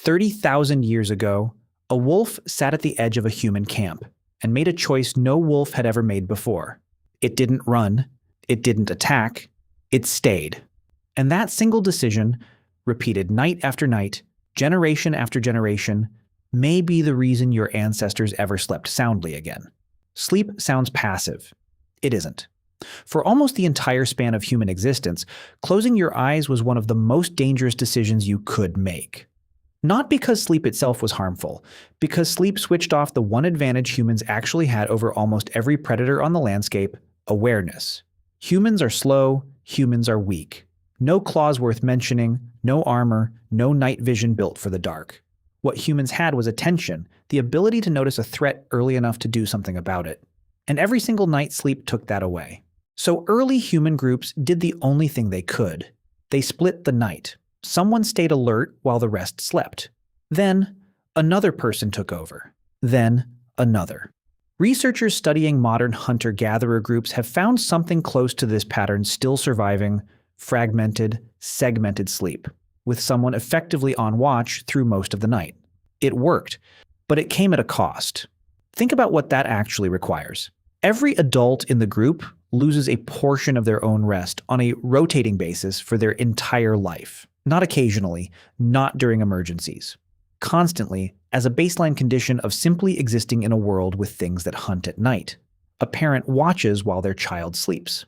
30,000 years ago, a wolf sat at the edge of a human camp and made a choice no wolf had ever made before. It didn't run, it didn't attack, it stayed. And that single decision, repeated night after night, generation after generation, may be the reason your ancestors ever slept soundly again. Sleep sounds passive. It isn't. For almost the entire span of human existence, closing your eyes was one of the most dangerous decisions you could make. Not because sleep itself was harmful, because sleep switched off the one advantage humans actually had over almost every predator on the landscape: awareness. Humans are slow, humans are weak. No claws worth mentioning, no armor, no night vision built for the dark. What humans had was attention, the ability to notice a threat early enough to do something about it. And every single night sleep took that away. So early human groups did the only thing they could. They split the night. Someone stayed alert while the rest slept. Then, another person took over. Then, another. Researchers studying modern hunter-gatherer groups have found something close to this pattern still surviving: fragmented, segmented sleep, with someone effectively on watch through most of the night. It worked, but it came at a cost. Think about what that actually requires. Every adult in the group loses a portion of their own rest on a rotating basis for their entire life. Not occasionally, not during emergencies. Constantly, as a baseline condition of simply existing in a world with things that hunt at night. A parent watches while their child sleeps.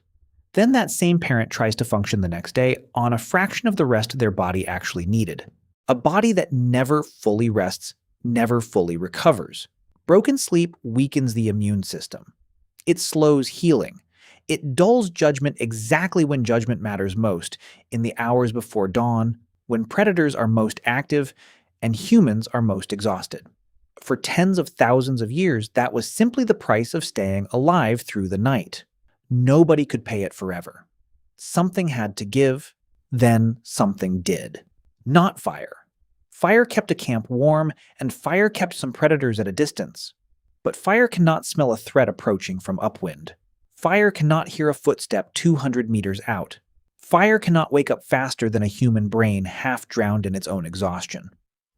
Then that same parent tries to function the next day on a fraction of the rest their body actually needed. A body that never fully rests, never fully recovers. Broken sleep weakens the immune system. It slows healing. It dulls judgment exactly when judgment matters most, in the hours before dawn, when predators are most active and humans are most exhausted. For tens of thousands of years, that was simply the price of staying alive through the night. Nobody could pay it forever. Something had to give, then something did. Not fire. Fire kept a camp warm, and fire kept some predators at a distance. But fire cannot smell a threat approaching from upwind. Fire cannot hear a footstep 200 meters out. Fire cannot wake up faster than a human brain half drowned in its own exhaustion.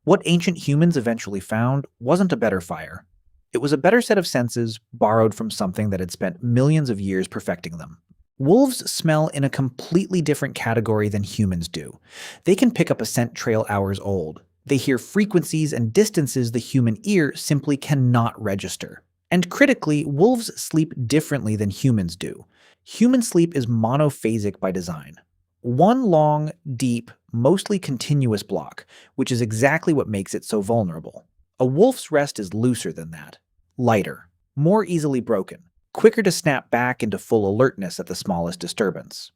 What ancient humans eventually found wasn't a better fire. It was a better set of senses borrowed from something that had spent millions of years perfecting them. Wolves smell in a completely different category than humans do. They can pick up a scent trail hours old. They hear frequencies and distances the human ear simply cannot register. And critically, wolves sleep differently than humans do. Human sleep is monophasic by design. One long, deep, mostly continuous block, which is exactly what makes it so vulnerable. A wolf's rest is looser than that. Lighter, more easily broken, quicker to snap back into full alertness at the smallest disturbance.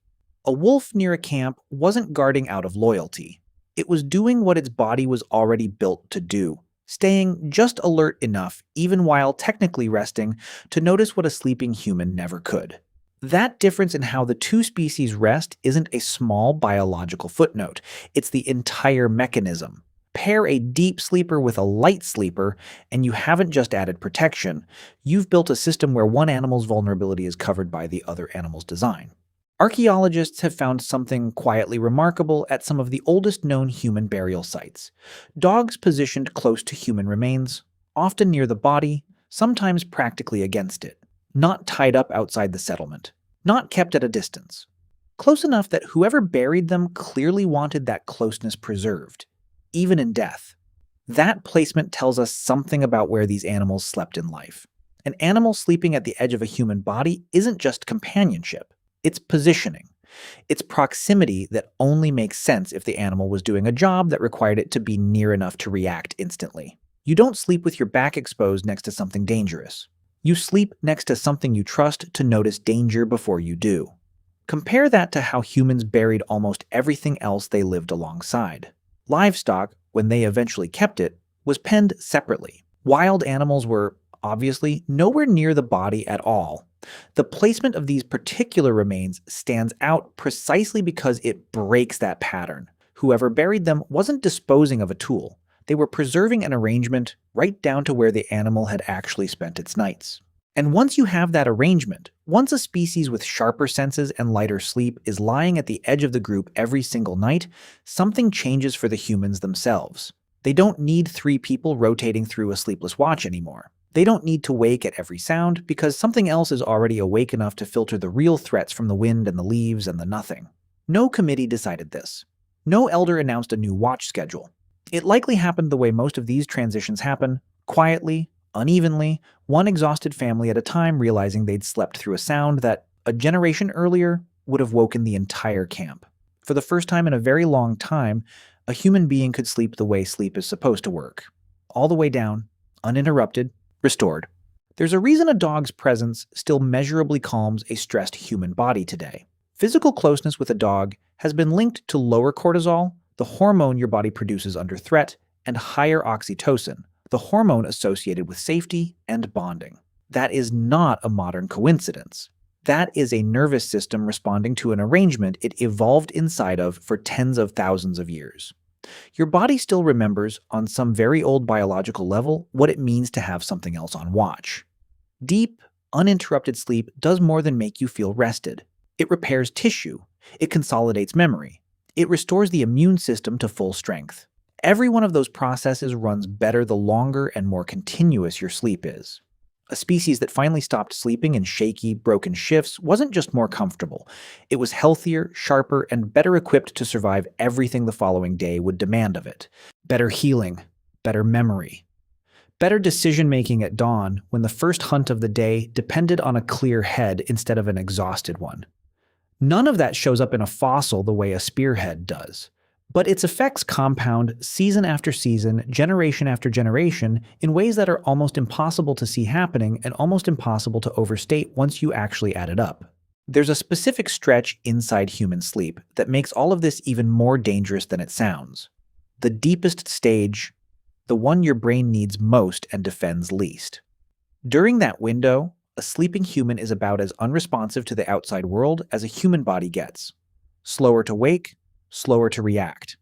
A wolf near a camp wasn't guarding out of loyalty. It was doing what its body was already built to do, staying just alert enough, even while technically resting, to notice what a sleeping human never could. That difference in how the two species rest isn't a small biological footnote. It's the entire mechanism. Pair a deep sleeper with a light sleeper, and you haven't just added protection. You've built a system where one animal's vulnerability is covered by the other animal's design. Archaeologists have found something quietly remarkable at some of the oldest known human burial sites. Dogs positioned close to human remains, often near the body, sometimes practically against it. Not tied up outside the settlement. Not kept at a distance. Close enough that whoever buried them clearly wanted that closeness preserved, even in death. That placement tells us something about where these animals slept in life. An animal sleeping at the edge of a human body isn't just companionship. It's positioning. It's proximity that only makes sense if the animal was doing a job that required it to be near enough to react instantly. You don't sleep with your back exposed next to something dangerous. You sleep next to something you trust to notice danger before you do. Compare that to how humans buried almost everything else they lived alongside. Livestock, when they eventually kept it, was penned separately. Wild animals were, obviously, nowhere near the body at all. The placement of these particular remains stands out precisely because it breaks that pattern. Whoever buried them wasn't disposing of a tool. They were preserving an arrangement right down to where the animal had actually spent its nights. And once you have that arrangement, once a species with sharper senses and lighter sleep is lying at the edge of the group every single night, something changes for the humans themselves. They don't need 3 people rotating through a sleepless watch anymore. They don't need to wake at every sound because something else is already awake enough to filter the real threats from the wind and the leaves and the nothing. No committee decided this. No elder announced a new watch schedule. It likely happened the way most of these transitions happen, quietly, unevenly, one exhausted family at a time realizing they'd slept through a sound that, a generation earlier, would have woken the entire camp. For the first time in a very long time, a human being could sleep the way sleep is supposed to work. All the way down, uninterrupted, restored. There's a reason a dog's presence still measurably calms a stressed human body today. Physical closeness with a dog has been linked to lower cortisol, the hormone your body produces under threat, and higher oxytocin, the hormone associated with safety and bonding. That is not a modern coincidence. That is a nervous system responding to an arrangement it evolved inside of for tens of thousands of years. Your body still remembers, on some very old biological level, what it means to have something else on watch. Deep, uninterrupted sleep does more than make you feel rested. It repairs tissue. It consolidates memory. It restores the immune system to full strength. Every one of those processes runs better the longer and more continuous your sleep is. A species that finally stopped sleeping in shaky, broken shifts wasn't just more comfortable. It was healthier, sharper, and better equipped to survive everything the following day would demand of it. Better healing, better memory, better decision-making at dawn when the first hunt of the day depended on a clear head instead of an exhausted one. None of that shows up in a fossil the way a spearhead does. But its effects compound season after season, generation after generation, in ways that are almost impossible to see happening and almost impossible to overstate once you actually add it up. There's a specific stretch inside human sleep that makes all of this even more dangerous than it sounds. The deepest stage, the one your brain needs most and defends least. During that window, a sleeping human is about as unresponsive to the outside world as a human body gets. Slower to wake, slower to react.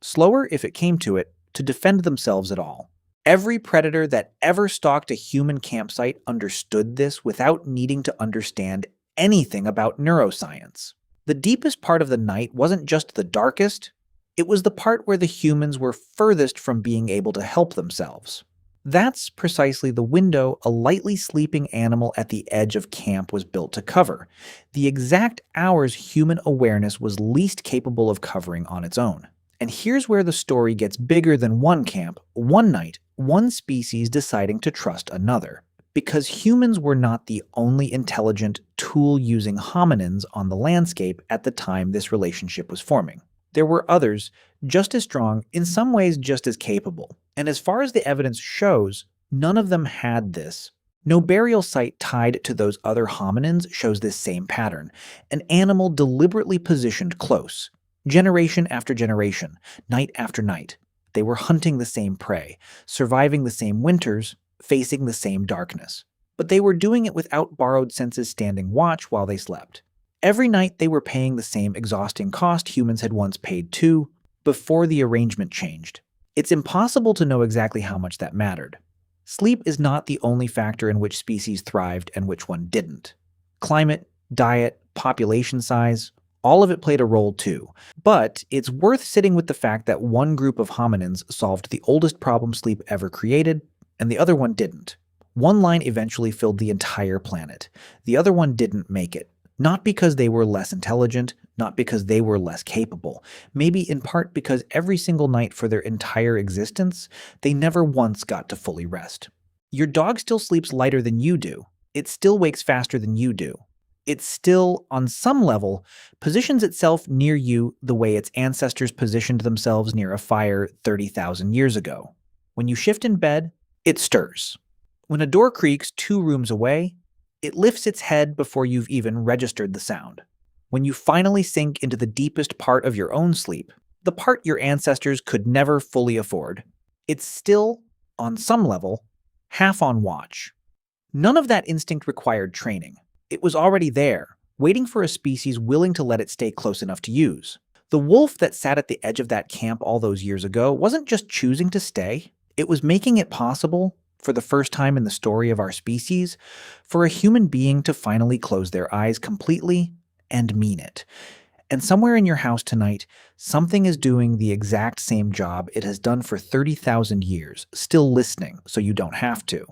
Slower, if it came to it, to defend themselves at all. Every predator that ever stalked a human campsite understood this without needing to understand anything about neuroscience. The deepest part of the night wasn't just the darkest, it was the part where the humans were furthest from being able to help themselves. That's precisely the window a lightly sleeping animal at the edge of camp was built to cover, the exact hours human awareness was least capable of covering on its own. And here's where the story gets bigger than one camp, one night, one species deciding to trust another. Because humans were not the only intelligent, tool-using hominins on the landscape at the time this relationship was forming. There were others, just as strong, in some ways just as capable. And as far as the evidence shows, none of them had this. No burial site tied to those other hominins shows this same pattern. An animal deliberately positioned close. Generation after generation, night after night. They were hunting the same prey, surviving the same winters, facing the same darkness. But they were doing it without borrowed senses standing watch while they slept. Every night they were paying the same exhausting cost humans had once paid too, before the arrangement changed. It's impossible to know exactly how much that mattered. Sleep is not the only factor in which species thrived and which one didn't. Climate, diet, population size, all of it played a role too. But it's worth sitting with the fact that one group of hominins solved the oldest problem sleep ever created, and the other one didn't. One line eventually filled the entire planet. The other one didn't make it. Not because they were less intelligent, not because they were less capable. Maybe in part because every single night for their entire existence, they never once got to fully rest. Your dog still sleeps lighter than you do. It still wakes faster than you do. It still, on some level, positions itself near you the way its ancestors positioned themselves near a fire 30,000 years ago. When you shift in bed, it stirs. When a door creaks 2 rooms away, it lifts its head before you've even registered the sound. When you finally sink into the deepest part of your own sleep, the part your ancestors could never fully afford, it's still, on some level, half on watch. None of that instinct required training. It was already there, waiting for a species willing to let it stay close enough to use. The wolf that sat at the edge of that camp all those years ago wasn't just choosing to stay, it was making it possible, for the first time in the story of our species, for a human being to finally close their eyes completely and mean it. And somewhere in your house tonight, something is doing the exact same job it has done for 30,000 years, still listening so you don't have to.